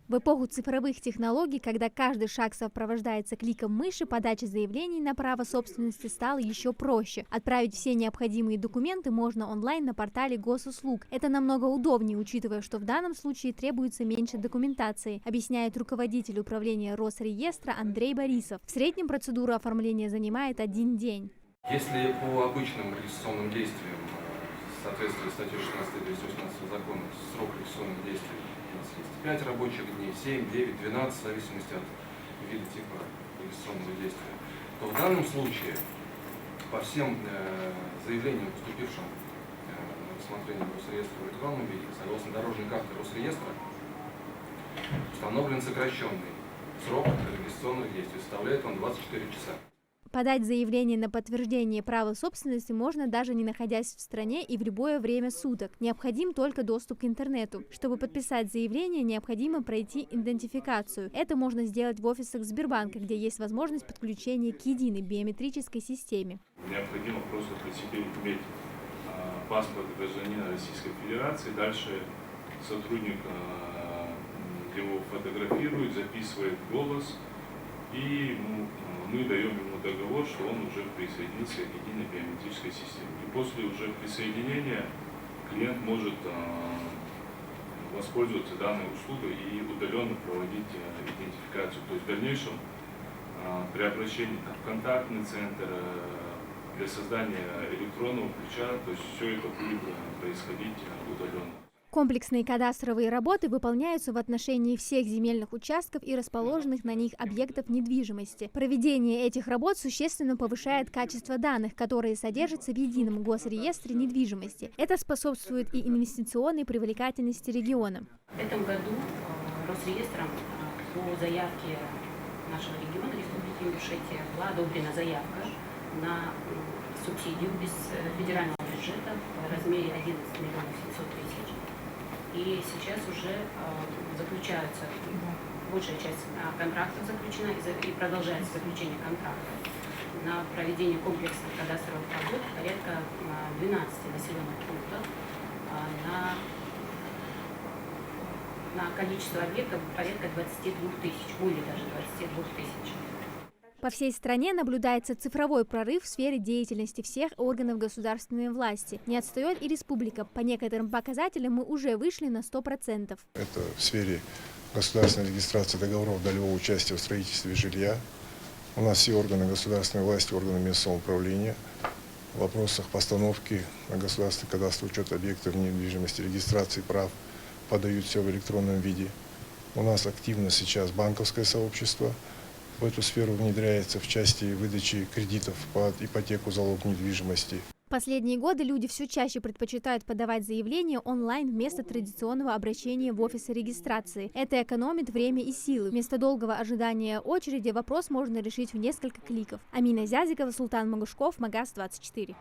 В эпоху цифровых технологий, когда каждый шаг сопровождается кликом мыши, подача заявлений на право собственности стала еще проще. Отправить все необходимые документы можно онлайн на портале госуслуг. Это намного удобнее, учитывая, что в данном случае требуется меньше документации, объясняет руководитель управления Росреестра Андрей Борисов. В среднем процедура оформления занимает 1 день. Если по обычным регистрационным действиям, в соответствии с статьей 16-218 закона, срок регистрационных действий у нас есть 5 рабочих дней, 7, 9, 12, в зависимости от вида типа регистрационного действия, то в данном случае по всем заявлениям, поступившим на рассмотрение Росреестра в электронном виде, согласно дорожной карте Росреестра, установлен сокращенный срок регистрационных действий, составляет он 24 часа. Подать заявление на подтверждение права собственности можно даже не находясь в стране и в любое время суток. Необходим только доступ к интернету. Чтобы подписать заявление, необходимо пройти идентификацию. Это можно сделать в офисах Сбербанка, где есть возможность подключения к единой биометрической системе. Необходимо просто при себе иметь паспорт гражданина Российской Федерации. Дальше сотрудник его фотографирует, записывает голос, и мы даем ему договор, что он уже присоединился к единой биометрической системе. И после уже присоединения клиент может воспользоваться данной услугой и удаленно проводить идентификацию. То есть в дальнейшем при обращении в контактный центр для создания электронного ключа, то есть все это будет происходить удаленно. Комплексные кадастровые работы выполняются в отношении всех земельных участков и расположенных на них объектов недвижимости. Проведение этих работ существенно повышает качество данных, которые содержатся в едином госреестре недвижимости. Это способствует и инвестиционной привлекательности региона. В этом году Росреестром по заявке нашего региона, Республики Ингушетия, была одобрена заявка на субсидию без федерального бюджета в размере 11 миллионов 700 тысяч. И сейчас уже заключаются, большая часть контрактов заключена и продолжается заключение контрактов на проведение комплексных кадастровых работ порядка 12 населенных пунктов на количество объектов порядка 22 тысяч, более даже 22 тысяч. По всей стране наблюдается цифровой прорыв в сфере деятельности всех органов государственной власти. Не отстает и республика. По некоторым показателям мы уже вышли на 100%. Это в сфере государственной регистрации договоров долевого участия в строительстве жилья. У нас все органы государственной власти, органы местного самоуправления в вопросах постановки на государственный кадастровый учет объектов недвижимости, регистрации прав подают все в электронном виде. У нас активно сейчас банковское сообщество в эту сферу внедряется в части выдачи кредитов под ипотеку, залог недвижимости. В последние годы люди все чаще предпочитают подавать заявления онлайн вместо традиционного обращения в офисы регистрации. Это экономит время и силы. Вместо долгого ожидания очереди вопрос можно решить в несколько кликов. Амина Зязикова, Султан Магушков, Магаз 24.